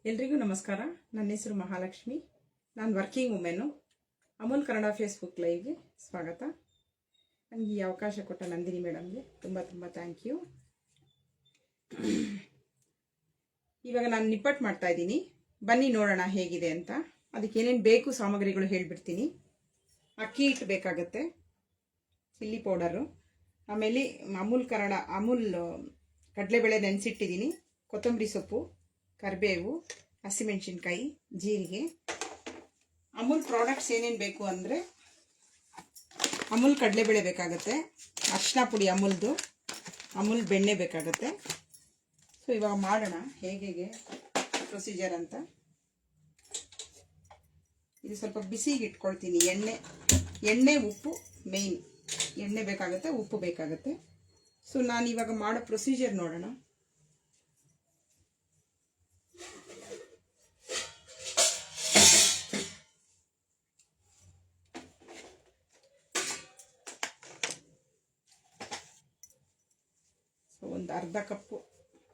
ಎಲ್ರಿಗೂ ನಮಸ್ಕಾರ. ನನ್ನ ಹೆಸರು ಮಹಾಲಕ್ಷ್ಮಿ. ನಾನು working women. Amul Kannada Facebook ಲೈವ್ಗೆ ಸ್ವಾಗತ. ನನಗೆ ಈ ಅವಕಾಶ ಕೊಟ್ಟ ನಂದಿನಿ ಮೇಡಮ್ಗೆ ತುಂಬ ತುಂಬ ಥ್ಯಾಂಕ್ ಯು. ಇವಾಗ ನಾನು ನಿಪ್ಪಟ್ಟು ಮಾಡ್ತಾ ಇದ್ದೀನಿ. ಬನ್ನಿ ನೋಡೋಣ ಹೇಗಿದೆ ಅಂತ. ಅದಕ್ಕೆ ಏನೇನು ಬೇಕು ಸಾಮಗ್ರಿಗಳು ಹೇಳಿಬಿಡ್ತೀನಿ. ಅಕ್ಕಿ ಹಿಟ್ಟು ಬೇಕಾಗುತ್ತೆ, ಚಿಲ್ಲಿ ಪೌಡರು, ಆಮೇಲೆ ಅಮೂಲ್ ಕಡಲೆಬೇಳೆ ನೆನೆಸಿಟ್ಟಿದ್ದೀನಿ, ಕೊತ್ತಂಬರಿ ಸೊಪ್ಪು, ಕರಿಬೇವು, ಹಸಿಮೆಣಸಿನ್ಕಾಯಿ, ಜೀರಿಗೆ. ಅಮೂಲ್ ಪ್ರಾಡಕ್ಟ್ಸ್ ಏನೇನು ಬೇಕು ಅಂದರೆ ಅಮೂಲ್ ಕಡಲೆಬೇಳೆ ಬೇಕಾಗುತ್ತೆ, ಅರಿಶಿನ ಪುಡಿ ಅಮೂಲ್ದು, ಅಮೂಲ್ ಬೆಣ್ಣೆ ಬೇಕಾಗುತ್ತೆ. ಸೊ ಇವಾಗ ಮಾಡೋಣ ಹೇಗೆ ಪ್ರೊಸೀಜರ್ ಅಂತ. ಇದು ಸ್ವಲ್ಪ ಬಿಸಿಗೆ ಇಟ್ಕೊಳ್ತೀನಿ. ಎಣ್ಣೆ ಉಪ್ಪು ಮೇಯ್ನ್. ಎಣ್ಣೆ ಬೇಕಾಗುತ್ತೆ, ಉಪ್ಪು ಬೇಕಾಗುತ್ತೆ. ಸೊ ನಾನು ಇವಾಗ ಮಾಡೋ ಪ್ರೊಸೀಜರ್ ನೋಡೋಣ. ಒಂದು ಅರ್ಧ ಕಪ್ಪು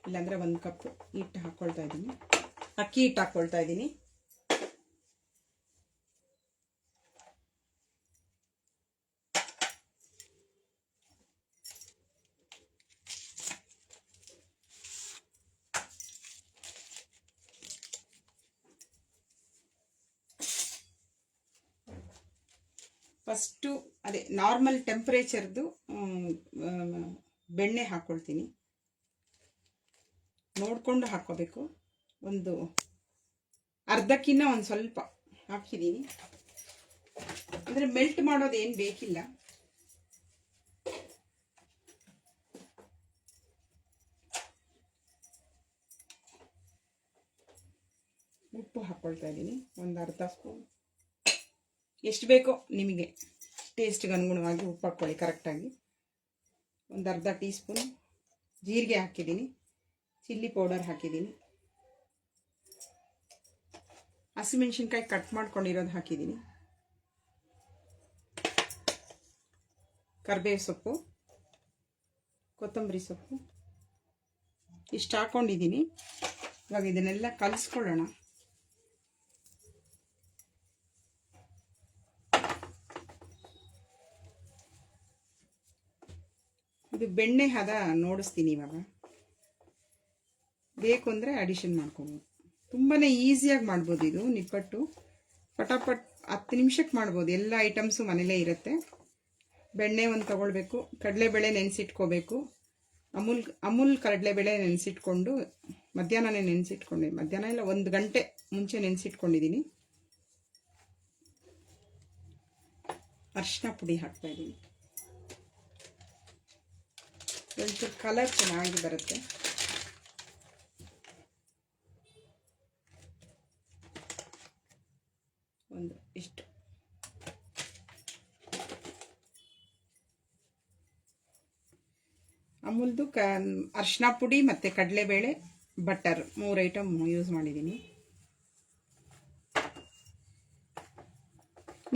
ಇಲ್ಲಾಂದರೆ 1 ಕಪ್ಪು ಹಿಟ್ಟು ಹಾಕ್ಕೊಳ್ತಾ ಇದ್ದೀನಿ. ಅಕ್ಕಿ ಹಿಟ್ಟು ಹಾಕ್ಕೊಳ್ತಾ ಇದ್ದೀನಿ. ಫಸ್ಟು ಅದೇ ನಾರ್ಮಲ್ ಟೆಂಪ್ರೇಚರ್ದು ಬೆಣ್ಣೆ ಹಾಕ್ಕೊಳ್ತೀನಿ. ನೋಡಿಕೊಂಡು ಹಾಕ್ಕೋಬೇಕು. ಒಂದು ಅರ್ಧಕ್ಕಿಂತ ಒಂದು ಸ್ವಲ್ಪ ಹಾಕಿದ್ದೀನಿ. ಅಂದರೆ ಮೆಲ್ಟ್ ಮಾಡೋದು ಏನು ಬೇಕಿಲ್ಲ. ಉಪ್ಪು ಹಾಕ್ಕೊಳ್ತಾ ಇದ್ದೀನಿ, ಒಂದು ಅರ್ಧ ಸ್ಪೂನ್. ಎಷ್ಟು ಬೇಕೋ ನಿಮಗೆ ಟೇಸ್ಟ್ಗೆ ಅನುಗುಣವಾಗಿ ಉಪ್ಪು ಹಾಕ್ಕೊಳ್ಳಿ ಕರೆಕ್ಟಾಗಿ. ಒಂದು ಅರ್ಧ ಟೀ ಸ್ಪೂನ್ ಜೀರಿಗೆ ಹಾಕಿದ್ದೀನಿ, ಚಿಲ್ಲಿ ಪೌಡರ್ ಹಾಕಿದ್ದೀನಿ, ಹಸಿಮೆಣಸಿನ್ಕಾಯಿ ಕಟ್ ಮಾಡ್ಕೊಂಡಿರೋದು ಹಾಕಿದ್ದೀನಿ, ಕರಿಬೇವು ಸೊಪ್ಪು, ಕೊತ್ತಂಬರಿ ಸೊಪ್ಪು ಇಷ್ಟು ಹಾಕ್ಕೊಂಡಿದ್ದೀನಿ. ಇವಾಗ ಇದನ್ನೆಲ್ಲ ಕಲಿಸ್ಕೊಳ್ಳೋಣ. ಇದು ಬೆಣ್ಣೆ ಹದ ನೋಡಿಸ್ತೀನಿ. ಇವಾಗ ಬೇಕು ಅಂದರೆ ಅಡಿಷನ್ ಮಾಡ್ಕೊಬೋದು. ತುಂಬಾ ಈಸಿಯಾಗಿ ಮಾಡ್ಬೋದು. ಇದು ನಿಪ್ಪಟ್ಟು ಪಟಾಪಟ್ 10 ನಿಮಿಷಕ್ಕೆ ಮಾಡ್ಬೋದು. ಎಲ್ಲ ಐಟಮ್ಸು ಮನೇಲೇ ಇರುತ್ತೆ. ಬೆಣ್ಣೆ ಒಂದು ತೊಗೊಳ್ಬೇಕು, ಕಡಲೆಬೇಳೆ ನೆನೆಸಿಟ್ಕೋಬೇಕು. ಅಮೂಲ್ ಕಡಲೆಬೇಳೆ ನೆನೆಸಿಟ್ಕೊಂಡು ಮಧ್ಯಾಹ್ನನೇ ನೆನೆಸಿಟ್ಕೊಂಡೆ. ಮಧ್ಯಾಹ್ನ ಇಲ್ಲ, 1 ಗಂಟೆ ಮುಂಚೆ ನೆನೆಸಿಟ್ಕೊಂಡಿದ್ದೀನಿ. ಅರಿಶಿನ ಪುಡಿ ಹಾಕ್ತಾಯಿದ್ದೀನಿ. ಒಂಚೂರು ಕಲರ್ ಚೆನ್ನಾಗಿ ಬರುತ್ತೆ. ಒಂದು ಇಷ್ಟು ಅಮೂಲ್ದು ಅರಿಶಿನ ಪುಡಿ ಮತ್ತು ಕಡಲೆಬೇಳೆ, ಬಟರ್ 3 ಐಟಮ್ ಯೂಸ್ ಮಾಡಿದ್ದೀನಿ.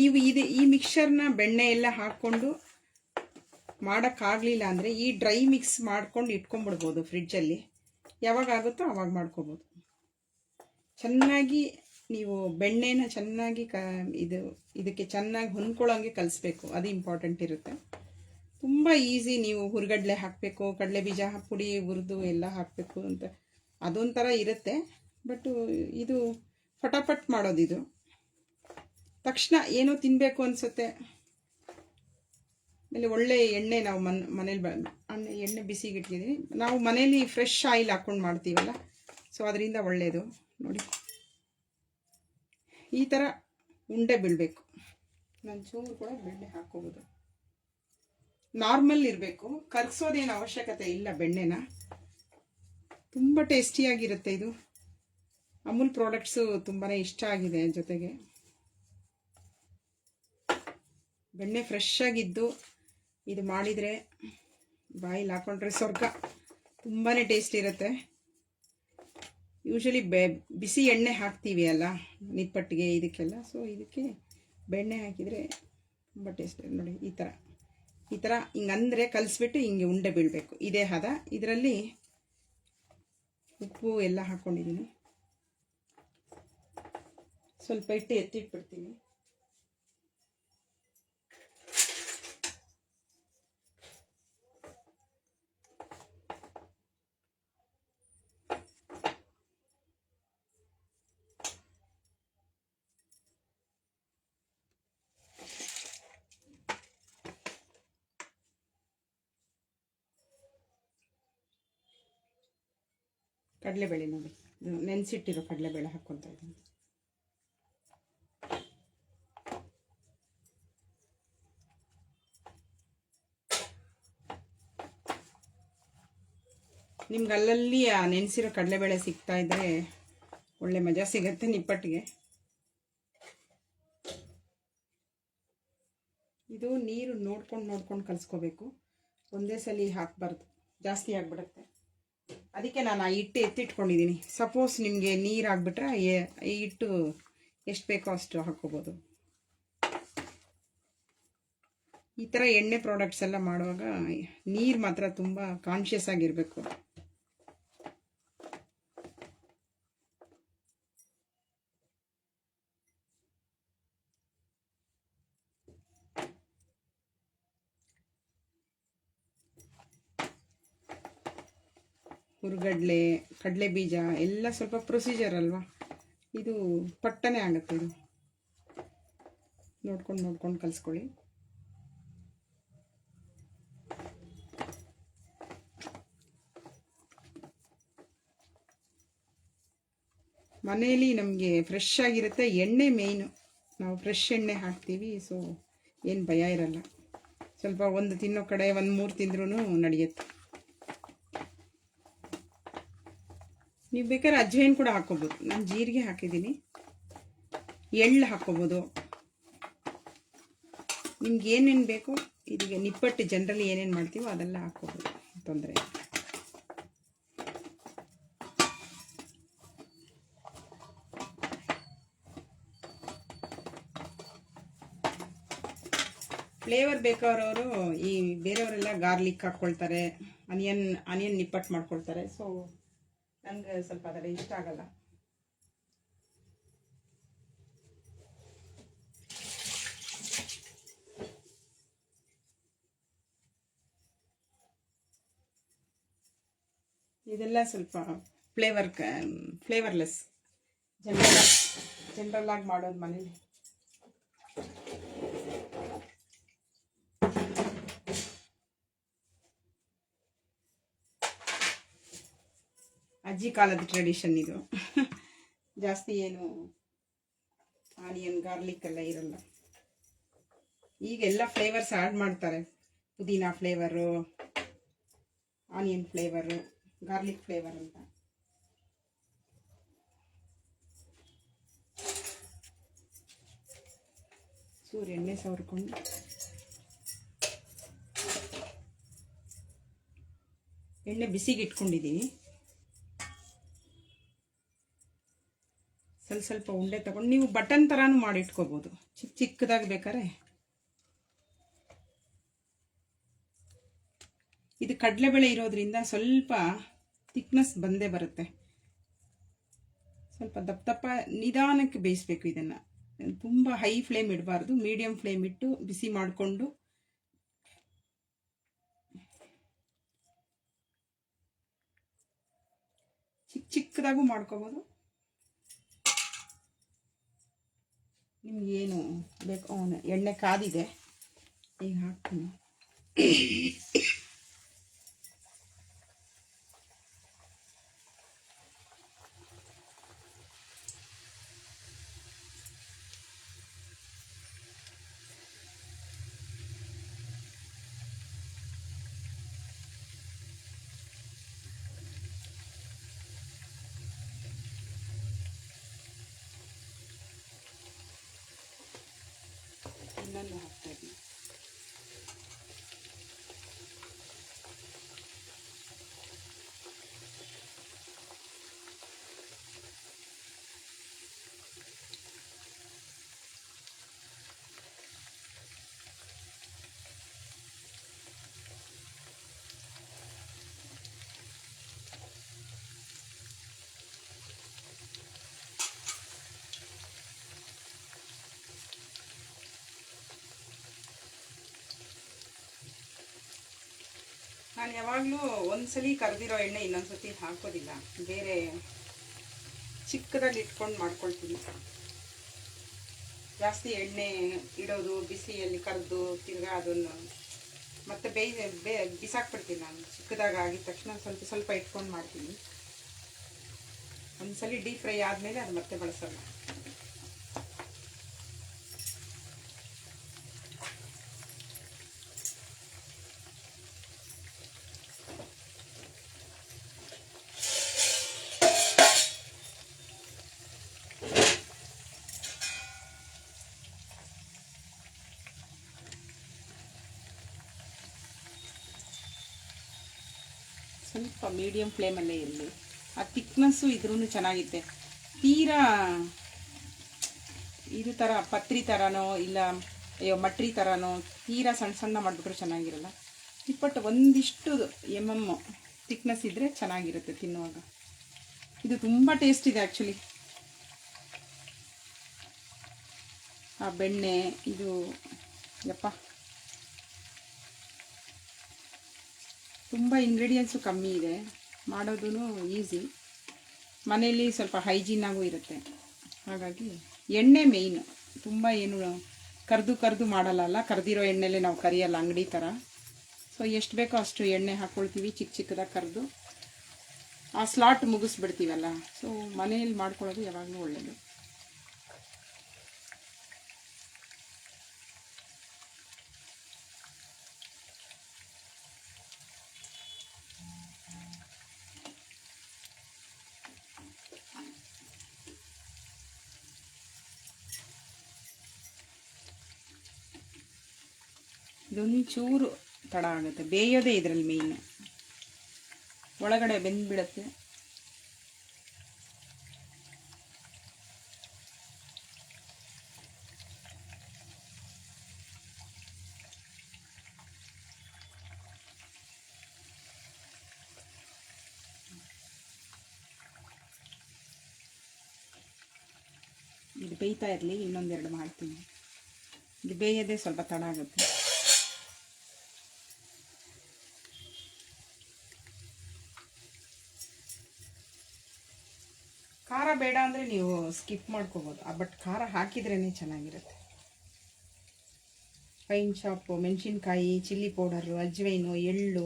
ನೀವು ಈ ಮಿಕ್ಸರ್ನ ಬೆಣ್ಣೆ ಎಲ್ಲ ಹಾಕ್ಕೊಂಡು ಮಾಡೋಕ್ಕಾಗಲಿಲ್ಲ ಅಂದರೆ ಈ ಡ್ರೈ ಮಿಕ್ಸ್ ಮಾಡ್ಕೊಂಡು ಇಟ್ಕೊಂಡ್ಬಿಡ್ಬೋದು ಫ್ರಿಡ್ಜಲ್ಲಿ. ಯಾವಾಗ ಆಗುತ್ತೋ ಆವಾಗ ಮಾಡ್ಕೋಬೋದು. ಚೆನ್ನಾಗಿ ನೀವು ಬೆಣ್ಣೆನ ಚೆನ್ನಾಗಿ ಇದಕ್ಕೆ ಚೆನ್ನಾಗಿ ಹೊಂದ್ಕೊಳ್ಳೋಂಗೆ ಕಲಿಸ್ಬೇಕು. ಅದು ಇಂಪಾರ್ಟೆಂಟ್ ಇರುತ್ತೆ. ತುಂಬ ಈಸಿ. ನೀವು ಹುರ್ಗಡ್ಲೆ ಹಾಕಬೇಕು, ಕಡಲೆ ಬೀಜ ಪುಡಿ ಹುರಿದು ಎಲ್ಲ ಹಾಕಬೇಕು ಅಂತ ಅದೊಂಥರ ಇರುತ್ತೆ. ಬಟ್ ಇದು ಫಟಾಫಟ್ ಮಾಡೋದಿದು. ತಕ್ಷಣ ಏನೋ ತಿನ್ನಬೇಕು ಅನಿಸುತ್ತೆ. ಆಮೇಲೆ ಒಳ್ಳೆ ಎಣ್ಣೆ ನಾವು ಮನೇಲಿ ಎಣ್ಣೆ ಬಿಸಿಗೆ ಇಟ್ಕಿದ್ದೀನಿ. ನಾವು ಮನೇಲಿ ಫ್ರೆಶ್ ಆಯಿಲ್ ಹಾಕ್ಕೊಂಡು ಮಾಡ್ತೀವಲ್ಲ, ಸೊ ಅದರಿಂದ ಒಳ್ಳೆಯದು. ನೋಡಿ ಈ ಥರ ಉಂಡೆ ಬೀಳಬೇಕು. ನಾನು ಚೂರು ಕೂಡ ಬೆಣ್ಣೆ ಹಾಕ್ಕೋಬೋದು. ನಾರ್ಮಲ್ ಇರಬೇಕು, ಕರಗಿಸೋದೇನು ಅವಶ್ಯಕತೆ ಇಲ್ಲ ಬೆಣ್ಣೆನ. ತುಂಬ ಟೇಸ್ಟಿಯಾಗಿರುತ್ತೆ ಇದು. ಅಮೂಲ್ ಪ್ರಾಡಕ್ಟ್ಸು ತುಂಬಾ ಇಷ್ಟ ಆಗಿದೆ. ಜೊತೆಗೆ ಬೆಣ್ಣೆ ಫ್ರೆಶ್ ಆಗಿದ್ದು ಇದು ಮಾಡಿದರೆ ಬಾಯಿಲಿ ಹಾಕೊಂಡ್ರೆ ಸ್ವರ್ಗ. ತುಂಬಾ ಟೇಸ್ಟ್ ಇರುತ್ತೆ. ಯೂಶಲಿ ಬಿಸಿ ಎಣ್ಣೆ ಹಾಕ್ತೀವಿ ಅಲ್ಲ ನಿಪ್ಪಟ್ಟಿಗೆ, ಇದಕ್ಕೆಲ್ಲ. ಸೊ ಇದಕ್ಕೆ ಬೆಣ್ಣೆ ಹಾಕಿದರೆ ತುಂಬ ಟೇಸ್ಟ್. ನೋಡಿ ಈ ಥರ ಹಿಂಗಂದರೆ ಕಲಿಸ್ಬಿಟ್ಟು ಹಿಂಗೆ ಉಂಡೆ ಬೀಳಬೇಕು. ಇದೇ ಹದ. ಇದರಲ್ಲಿ ಉಪ್ಪು ಎಲ್ಲ ಹಾಕ್ಕೊಂಡಿದ್ದೀನಿ. ಸ್ವಲ್ಪ ಹಿಟ್ಟು ಎತ್ತಿಟ್ಬಿಡ್ತೀನಿ. ಕಡಲೆಬೇಳೆ ನೋಡಿ, ಇದು ನೆನೆಸಿಟ್ಟಿರೋ ಕಡಲೆಬೇಳೆ ಹಾಕ್ಕೊತಾ ಇದ್ದೀನಿ. ನಿಮ್ಗೆ ಅಲ್ಲಲ್ಲಿ ಆ ನೆನೆಸಿರೋ ಕಡಲೆಬೇಳೆ ಸಿಗ್ತಾ ಇದ್ದರೆ ಒಳ್ಳೆ ಮಜಾ ಸಿಗುತ್ತೆ ನಿಪ್ಪಟ್ಟಿಗೆ. ಇದು ನೀರು ನೋಡ್ಕೊಂಡು ಕಲಿಸ್ಕೋಬೇಕು, ಒಂದೇ ಸಲ ಹಾಕಬಾರ್ದು, ಜಾಸ್ತಿ ಆಗಿಬಿಡುತ್ತೆ. ಅದಕ್ಕೆ ನಾನು ಆ ಹಿಟ್ಟು ಎತ್ತಿಟ್ಕೊಂಡಿದ್ದೀನಿ. ಸಪೋಸ್ ನಿಮಗೆ ನೀರು ಆಗಿಬಿಟ್ರೆ ಈ ಹಿಟ್ಟು ಎಷ್ಟು ಬೇಕೋ ಅಷ್ಟು ಹಾಕ್ಕೋಬೋದು. ಈ ಥರ ಎಣ್ಣೆ ಪ್ರಾಡಕ್ಟ್ಸ್ ಎಲ್ಲ ಮಾಡುವಾಗ ನೀರು ಮಾತ್ರ ತುಂಬ ಕಾನ್ಷಿಯಸ್ ಆಗಿರಬೇಕು. ಹುರ್ಗಡ್ಲೆ, ಕಡಲೆ ಬೀಜ ಎಲ್ಲ ಸ್ವಲ್ಪ ಪ್ರೊಸೀಜರ್ ಅಲ್ವಾ, ಇದು ಪಟ್ಟನೆ ಆಗುತ್ತೆ. ಇದು ನೋಡ್ಕೊಂಡು ಕಲಿಸ್ಕೊಳ್ಳಿ. ಮನೆಯಲ್ಲಿ ನಮಗೆ ಫ್ರೆಶ್ ಆಗಿರುತ್ತೆ, ಎಣ್ಣೆ ಮೇಯ್ನು. ನಾವು ಫ್ರೆಶ್ ಎಣ್ಣೆ ಹಾಕ್ತೀವಿ, ಸೊ ಏನು ಭಯ ಇರಲ್ಲ. ಸ್ವಲ್ಪ ಒಂದು ತಿನ್ನೋ ಕಡೆ 1-3 ತಿಂದ್ರೂ ನಡೆಯುತ್ತೆ. ನೀವು ಬೇಕಾದ್ರೆ ಅಜ್ವೈನ್ ಕೂಡ ಹಾಕ್ಕೋಬೋದು. ನಾನು ಜೀರಿಗೆ ಹಾಕಿದ್ದೀನಿ, ಎಳ್ಳು ಹಾಕ್ಕೋಬೋದು. ನಿಮ್ಗೆ ಏನೇನು ಬೇಕೋ, ಇದೀಗ ನಿಪ್ಪಟ್ಟು ಜನರಲಿ ಏನೇನು ಮಾಡ್ತೀವೋ ಅದೆಲ್ಲ ಹಾಕ್ಕೋಬೋದು, ತೊಂದರೆ ಇಲ್ಲ. ಫ್ಲೇವರ್ ಬೇಕಾದವರು ಈ ಬೇರೆಯವರೆಲ್ಲ ಗಾರ್ಲಿಕ್ ಹಾಕ್ಕೊಳ್ತಾರೆ, ಆನಿಯನ್ ನಿಪ್ಪಟ್ಟು ಮಾಡ್ಕೊಳ್ತಾರೆ. ಸೊ ನನಗೆ ಸ್ವಲ್ಪ ಅದರ ಇಷ್ಟ ಆಗಲ್ಲ. ಇದೆಲ್ಲ ಸ್ವಲ್ಪ ಫ್ಲೇವರ್ಲೆಸ್ ಜನರಲ್ ಆಗಿ ಮಾಡೋದು ಮನೇಲಿ. ಅಜ್ಜಿ ಕಾಲದ ಟ್ರೆಡಿಷನ್ ಇದು. ಜಾಸ್ತಿ ಏನು ಆನಿಯನ್ ಗಾರ್ಲಿಕ್ ಎಲ್ಲ ಇರಲ್ಲ. ಈಗೆಲ್ಲ ಫ್ಲೇವರ್ಸ್ ಆ್ಯಡ್ ಮಾಡ್ತಾರೆ, ಪುದೀನಾ flavour, onion flavour, garlic flavour ಅಂತ. ಚೂರು ಎಣ್ಣೆ ಸವರ್ಕೊಂಡು ಎಣ್ಣೆ ಬಿಸಿಗೆ ಇಟ್ಕೊಂಡಿದ್ದೀನಿ. ಸ್ವಲ್ಪ ಉಂಡೆ ತಗೊಂಡು ನೀವು ಬಟನ್ ಥರನೂ ಮಾಡಿ ಇಟ್ಕೋಬೋದು, ಚಿಕ್ಕದಾಗಿ ಬೇಕಾದ್ರೆ. ಇದು ಕಡಲೆಬೇಳೆ ಇರೋದ್ರಿಂದ ಸ್ವಲ್ಪ ಥಿಕ್ನೆಸ್ ಬಂದೇ ಬರುತ್ತೆ. ಸ್ವಲ್ಪ ದಪ್ಪ ನಿಧಾನಕ್ಕೆ ಬೇಯಿಸ್ಬೇಕು ಇದನ್ನು. ತುಂಬ ಹೈ ಫ್ಲೇಮ್ ಇಡಬಾರ್ದು, ಮೀಡಿಯಂ ಫ್ಲೇಮ್ ಇಟ್ಟು ಬಿಸಿ ಮಾಡಿಕೊಂಡು ಚಿಕ್ಕದಾಗೂ ಮಾಡ್ಕೋಬೋದು. ನಿಮಗೇನು ಬೇಕು, ಎಣ್ಣೆ ಕಾದಿದೆ, ಈಗ ಹಾಕ್ತೀನಿ. ಇನ್ನೊಂದು ಹಾಕ್ತಾಯಿದ್ದೀನಿ. ನಾನು ಯಾವಾಗಲೂ ಒಂದ್ಸಲಿ ಕರೆದಿರೋ ಎಣ್ಣೆ ಇನ್ನೊಂದ್ಸತಿ ಹಾಕೋದಿಲ್ಲ, ಬೇರೆ ಚಿಕ್ಕದಾಗಿ ಇಟ್ಕೊಂಡು ಮಾಡ್ಕೊಳ್ತೀನಿ. ಜಾಸ್ತಿ ಎಣ್ಣೆ ಇಡೋದು, ಬಿಸಿಯಲ್ಲಿ ಕರೆದು ತಿರ್ಗಾ ಅದನ್ನು ಮತ್ತೆ ಬಿಸಾಕ್ಬಿಡ್ತೀನಿ ನಾನು. ಚಿಕ್ಕದಾಗಿ ಆಗಿದ ತಕ್ಷಣ ಸ್ವಲ್ಪ ಸ್ವಲ್ಪ ಇಟ್ಕೊಂಡು ಮಾಡ್ತೀನಿ. ಒಂದ್ಸಲಿ ಡೀಪ್ ಫ್ರೈ ಆದಮೇಲೆ ಅದು ಮತ್ತೆ ಬಳಸಲ್ಲ. ಸ್ವಲ್ಪ ಮೀಡಿಯಮ್ ಫ್ಲೇಮಲ್ಲೇ ಇರಲಿ. ಆ ತಿಕ್ನೆಸ್ಸು ಇದ್ರೂ ಚೆನ್ನಾಗಿದೆ. ತೀರಾ ಇದು ಥರ ಪತ್ರಿ ಥರನೋ ಇಲ್ಲ ಮಟ್ರಿ ಥರನೋ ತೀರಾ ಸಣ್ಣ ಸಣ್ಣ ಮಾಡಿಬಿಟ್ರೆ ಚೆನ್ನಾಗಿರಲ್ಲ. ಇಪ್ಪಟ್ಟು ಒಂದಿಷ್ಟು ತಿಕ್ನೆಸ್ ಇದ್ದರೆ ಚೆನ್ನಾಗಿರುತ್ತೆ ತಿನ್ನುವಾಗ. ಇದು ತುಂಬ ಟೇಸ್ಟ್ ಇದೆ ಆ್ಯಕ್ಚುಲಿ. ಆ ಬೆಣ್ಣೆ ಇದು ಯಪ್ಪ, ತುಂಬ ಇಂಗ್ರೀಡಿಯೆಂಟ್ಸು ಕಮ್ಮಿ ಇದೆ, ಮಾಡೋದು ಈಸಿ, ಮನೆಯಲ್ಲಿ ಸ್ವಲ್ಪ ಹೈಜೀನಾಗೂ ಇರುತ್ತೆ. ಹಾಗಾಗಿ ಎಣ್ಣೆ ಮೇಯ್ನು. ತುಂಬ ಏನು ಕರೆದು ಮಾಡಲ್ಲ, ಕರೆದಿರೋ ಎಣ್ಣೆಲೆ ನಾವು ಕರಿಯಲ್ಲ ಅಂಗಡಿ ಥರ. ಸೊ ಎಷ್ಟು ಬೇಕೋ ಅಷ್ಟು ಎಣ್ಣೆ ಹಾಕ್ಕೊಳ್ತೀವಿ, ಚಿಕ್ಕ ಚಿಕ್ಕದಾಗಿ ಕರೆದು ಆ ಸ್ಲಾಟ್ ಮುಗಿಸ್ಬಿಡ್ತೀವಲ್ಲ. ಸೊ ಮನೆಯಲ್ಲಿ ಮಾಡ್ಕೊಳ್ಳೋದು ಯಾವಾಗಲೂ ಒಳ್ಳೆಯದು. ಇದೊಂಚೂರು ತಡ ಆಗುತ್ತೆ, ಬೇಯೋದೇ ಇದರಲ್ಲಿ ಮೇಯ್ನು, ಒಳಗಡೆ ಬೆಂದ್ಬಿಡುತ್ತೆ. ಇದು ಬೇಯ್ತಾ ಇರಲಿ, ಇನ್ನೊಂದೆರಡು ಮಾಡ್ತೀನಿ. ಇದು ಬೇಯೋದೇ ಸ್ವಲ್ಪ ತಡ ಆಗುತ್ತೆ. ಖಾರ ಬೇಡ ಅಂದರೆ ನೀವು ಸ್ಕಿಪ್ ಮಾಡ್ಕೋಬೋದು, ಬಟ್ ಖಾರ ಹಾಕಿದ್ರೇ ಚೆನ್ನಾಗಿರುತ್ತೆ. ಪೈನ್ ಶಾಪು, ಮೆಣಸಿನ್ಕಾಯಿ, ಚಿಲ್ಲಿ ಪೌಡರು, ಅಜ್ವೈನು, ಎಳ್ಳು,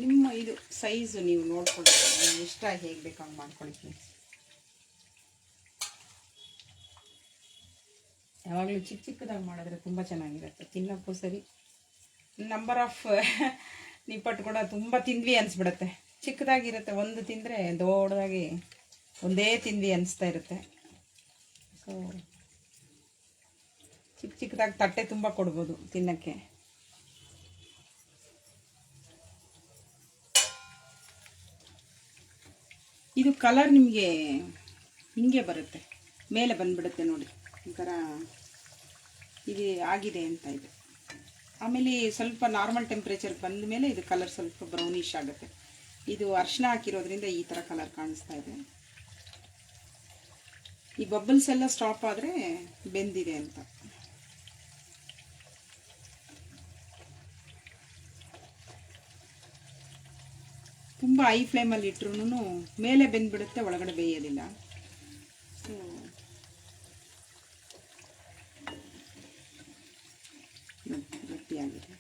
ನಿಮ್ಮ ಇದು ಸೈಜು ನೀವು ನೋಡ್ಕೊಳ್ಳಿ, ಇಷ್ಟ ಹೇಗೆ ಬೇಕು ಹಂಗೆ ಮಾಡ್ಕೊಳ್ತೀನಿ. ಯಾವಾಗಲೂ ಚಿಕ್ಕ ಚಿಕ್ಕದಾಗಿ ಮಾಡಿದ್ರೆ ತುಂಬ ಚೆನ್ನಾಗಿರುತ್ತೆ, ತಿನ್ನೋಕ್ಕೂ ಸರಿ. ನಂಬರ್ ಆಫ್ ನಿಪ್ಪಟ್ಟು ಕೂಡ ತುಂಬ ತಿಂದ್ವಿ ಅನಿಸ್ಬಿಡುತ್ತೆ. ಚಿಕ್ಕದಾಗಿರುತ್ತೆ, ಒಂದು ತಿಂದರೆ ದೊಡ್ಡದಾಗಿ ಒಂದೇ ತಿಂದ್ವಿ ಅನಿಸ್ತಾ ಇರುತ್ತೆ. ಸೊ ಚಿಕ್ಕ ಚಿಕ್ಕದಾಗಿ ತಟ್ಟೆ ತುಂಬ ಕೊಡ್ಬೋದು ತಿನ್ನೋಕ್ಕೆ. ಇದು ಕಲರ್ ನಿಮಗೆ ಹಿಂಗೆ ಬರುತ್ತೆ, ಮೇಲೆ ಬಂದುಬಿಡುತ್ತೆ ನೋಡಿ, ಒಂಥರ ಇದು ಆಗಿದೆ ಅಂತ ಇದೆ. ಆಮೇಲೆ ಸ್ವಲ್ಪ ನಾರ್ಮಲ್ ಟೆಂಪ್ರೇಚರ್ ಬಂದ ಮೇಲೆ ಇದು ಕಲರ್ ಸ್ವಲ್ಪ ಬ್ರೌನಿಷ್ ಆಗುತ್ತೆ. ಇದು ಅರಿಶಿನ ಹಾಕಿರೋದ್ರಿಂದ ಈ ಥರ ಕಲರ್ ಕಾಣಿಸ್ತಾ ಇದೆ. ಈ ಬಬಲ್ಸ್ ಎಲ್ಲ ಸ್ಟಾಪ್ ಆದರೆ ಬೆಂದಿದೆ ಅಂತ. ತುಂಬ ಹೈ ಫ್ಲೇಮಲ್ಲಿ ಇಟ್ರೂ ಮೇಲೆ ಬೆಂದ್ಬಿಡುತ್ತೆ, ಒಳಗಡೆ ಬೇಯೋದಿಲ್ಲ. ಸೊ ಗಟ್ಟಿಯಾಗಿದೆ.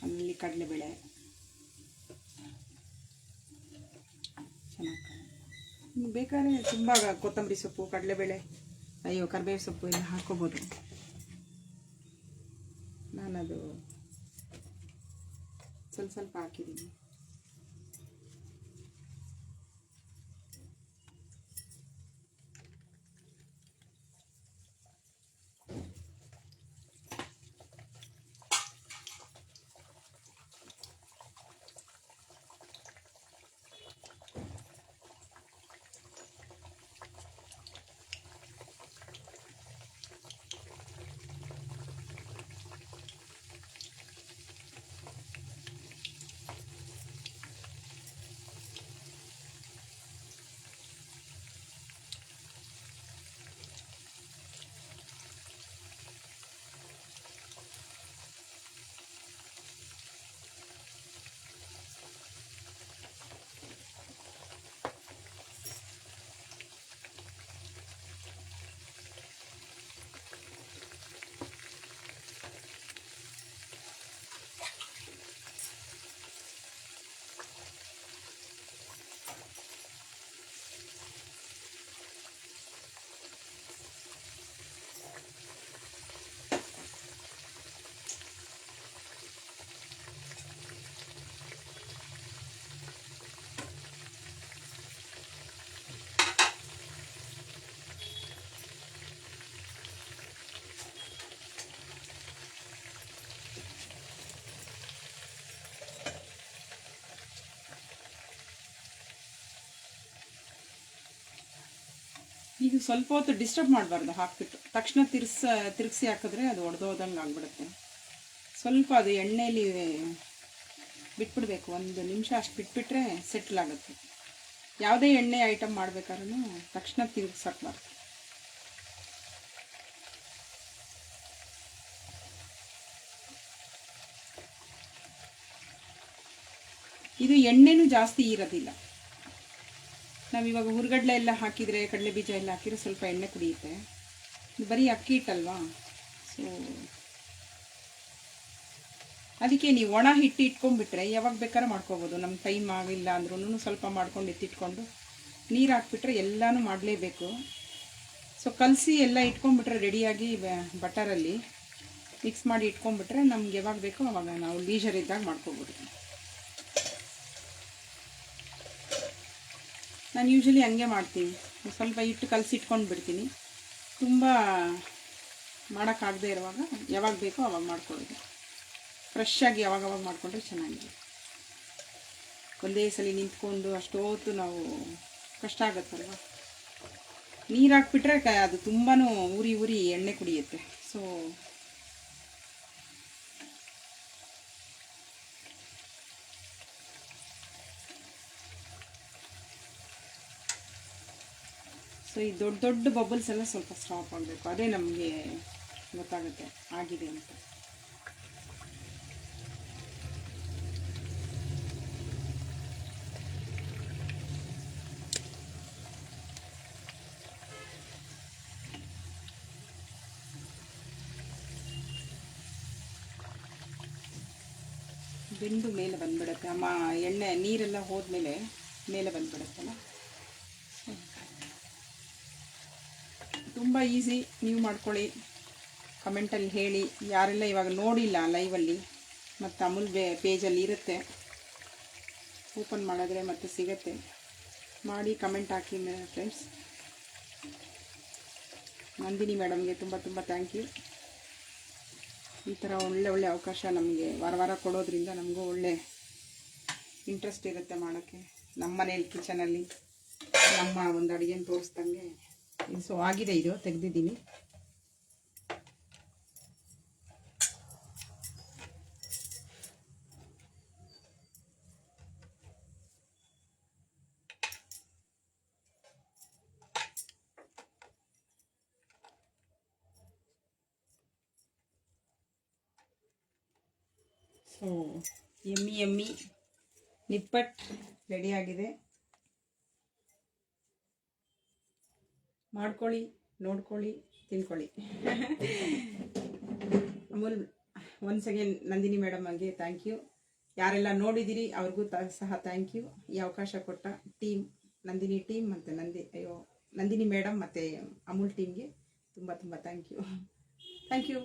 ಆಮೇಲೆ ಕಡಲೆಬೇಳೆ ಚೆನ್ನಾಗಿ ಬೇಕಾದ್ರೆ ತುಂಬ ಕೊತ್ತಂಬರಿ ಸೊಪ್ಪು, ಕಡಲೆಬೇಳೆ, ಕರಿಬೇವು ಸೊಪ್ಪು ಎಲ್ಲ ಹಾಕ್ಕೋಬೋದು. ನಾನದು ಸ್ವಲ್ಪ ಸ್ವಲ್ಪ ಹಾಕಿದ್ದೀನಿ. ಈಗ ಸ್ವಲ್ಪ ಹೊತ್ತು ಡಿಸ್ಟರ್ಬ್ ಮಾಡಬಾರ್ದು, ಹಾಕ್ಬಿಟ್ಟು ತಕ್ಷಣ ತಿರ್ಗಿಸಿ ಹಾಕಿದ್ರೆ ಅದು ಒಡೆದೋದಂಗೆ ಆಗ್ಬಿಡುತ್ತೆ. ಸ್ವಲ್ಪ ಅದು ಎಣ್ಣೆಯಲ್ಲಿ ಬಿಟ್ಬಿಡ್ಬೇಕು, 1 ನಿಮಿಷ ಅಷ್ಟು ಬಿಟ್ಬಿಟ್ರೆ ಸೆಟ್ಲ್ ಆಗುತ್ತೆ. ಯಾವುದೇ ಎಣ್ಣೆ ಐಟಮ್ ಮಾಡಬೇಕಾದ್ರೂ ತಕ್ಷಣ ತಿರ್ಗಿಸಾಕ್ಬಾರ್ದು. ಇದು ಎಣ್ಣೆನೂ ಜಾಸ್ತಿ ಇರೋದಿಲ್ಲ. ನಾವಿವಾಗ ಹುರ್ಗಡ್ಲೆ ಎಲ್ಲ ಹಾಕಿದರೆ, ಕಡಲೆ ಬೀಜ ಎಲ್ಲ ಹಾಕಿದ್ರೆ ಸ್ವಲ್ಪ ಎಣ್ಣೆ ಕುಡಿಯುತ್ತೆ. ಇದು ಬರೀ ಅಕ್ಕಿ ಹಿಟ್ಟಲ್ವಾ, ಸೊ ಅದಕ್ಕೆ ನೀವು ಒಣ ಹಿಟ್ಟು ಇಟ್ಕೊಂಡ್ಬಿಟ್ರೆ ಯಾವಾಗ ಬೇಕಾದ್ರೂ ಮಾಡ್ಕೋಬೋದು. ನಮ್ಮ ಟೈಮ್ ಆಗಿಲ್ಲ ಅಂದ್ರೂ ಸ್ವಲ್ಪ ಮಾಡ್ಕೊಂಡು ಎತ್ತಿಟ್ಕೊಂಡು ನೀರು ಹಾಕ್ಬಿಟ್ರೆ ಎಲ್ಲನೂ ಮಾಡಲೇಬೇಕು. ಸೊ ಕಲಸಿ ಎಲ್ಲ ಇಟ್ಕೊಂಡ್ಬಿಟ್ರೆ ರೆಡಿಯಾಗಿ ಬಟರಲ್ಲಿ ಮಿಕ್ಸ್ ಮಾಡಿ ಇಟ್ಕೊಂಡ್ಬಿಟ್ರೆ ನಮ್ಗೆ ಯಾವಾಗ ಬೇಕೋ ಅವಾಗ ನಾವು ಲೀಜರ್ ಇದ್ದಾಗ ಮಾಡ್ಕೋಬೋದು. ನಾನು ಯೂಶ್ವಲಿ ಹಂಗೆ ಮಾಡ್ತೀನಿ, ಸ್ವಲ್ಪ ಹಿಟ್ಟು ಕಲಸಿ ಇಟ್ಕೊಂಡು ಬಿಡ್ತೀನಿ. ತುಂಬ ಮಾಡೋಕ್ಕಾಗದೇ ಇರುವಾಗ ಯಾವಾಗ ಬೇಕೋ ಅವಾಗ ಮಾಡ್ಕೊಳ್ಳೋದು. ಫ್ರೆಶ್ಶಾಗಿ ಯಾವಾಗವಾಗ ಮಾಡಿಕೊಂಡ್ರೆ ಚೆನ್ನಾಗಿದೆ. ಒಂದೇ ಸಲ ನಿಂತ್ಕೊಂಡು ಅಷ್ಟೊತ್ತು ನಾವು ಕಷ್ಟ ಆಗುತ್ತಲ್ವ. ನೀರು ಹಾಕ್ಬಿಟ್ರೆ ಅದು ತುಂಬಾ ಉರಿ ಉರಿ ಎಣ್ಣೆ ಕುಡಿಯುತ್ತೆ. ಸೊ ಈ ದೊಡ್ಡ ದೊಡ್ಡ ಬಬಲ್ಸ್ ಎಲ್ಲ ಸ್ವಲ್ಪ ಸ್ಟಾಪ್ ಆಗಬೇಕು, ಅದೇ ನಮಗೆ ಗೊತ್ತಾಗುತ್ತೆ ಆಗಿದೆ ಅಂತ. ಬೆಂದು ಮೇಲೆ ಬಂದ್ಬಿಡುತ್ತೆ, ಎಣ್ಣೆ ನೀರೆಲ್ಲ ಹೋದ್ಮೇಲೆ ಮೇಲೆ ಬಂದ್ಬಿಡುತ್ತಲ್ಲ. ತುಂಬ ಈಸಿ, ನೀವು ಮಾಡ್ಕೊಳ್ಳಿ. ಕಮೆಂಟಲ್ಲಿ ಹೇಳಿ, ಯಾರೆಲ್ಲ ಇವಾಗ ನೋಡಿಲ್ಲ ಲೈವಲ್ಲಿ, ಮತ್ತು ಅಮೂಲ್ ಪೇಜಲ್ಲಿ ಇರುತ್ತೆ, ಓಪನ್ ಮಾಡಿದ್ರೆ ಮತ್ತೆ ಸಿಗುತ್ತೆ. ಮಾಡಿ ಕಮೆಂಟ್ ಹಾಕಿ ಫ್ರೆಂಡ್ಸ್. ನಂದಿನಿ ಮೇಡಮ್ಗೆ ತುಂಬ ತುಂಬ ಥ್ಯಾಂಕ್ ಯು. ಈ ಥರ ಒಳ್ಳೆ ಅವಕಾಶ ನಮಗೆ ವಾರ ವಾರ ಕೊಡೋದ್ರಿಂದ ನಮಗೂ ಒಳ್ಳೆ ಇಂಟ್ರೆಸ್ಟ್ ಇರುತ್ತೆ ಮಾಡೋಕ್ಕೆ. ನಮ್ಮ ಮನೇಲಿ ಕಿಚನಲ್ಲಿ ನಮ್ಮ ಒಂದು ಅಡುಗೆನ ತೋರಿಸ್ದಂಗೆ. ಸೊ ಆಗಿದೆ, ಇದು ತೆಗೆದಿದ್ದೀನಿ. ಸೊ ಎಮ್ಮಿ ನಿಪ್ಪಟ್ಟು ರೆಡಿಯಾಗಿದೆ. ಮಾಡ್ಕೊಳ್ಳಿ, ನೋಡ್ಕೊಳ್ಳಿ, ತಿನ್ಕೊಳ್ಳಿ. ಅಮೂಲ್ ಒನ್ಸ್ ಅಗೇನ್ ನಂದಿನಿ ಮೇಡಮ್ಗೆ ಥ್ಯಾಂಕ್ ಯು. ಯಾರೆಲ್ಲ ನೋಡಿದ್ದೀರಿ ಅವ್ರಿಗೂ ಸಹ ಥ್ಯಾಂಕ್ ಯು. ಈ ಅವಕಾಶ ಕೊಟ್ಟ ಟೀಮ್, ನಂದಿನಿ ಟೀಮ್ ಮತ್ತು ನಂದಿನಿ ಮೇಡಮ್ ಮತ್ತು ಅಮೂಲ್ ಟೀಮ್ಗೆ ತುಂಬ ತುಂಬ ಥ್ಯಾಂಕ್ ಯು.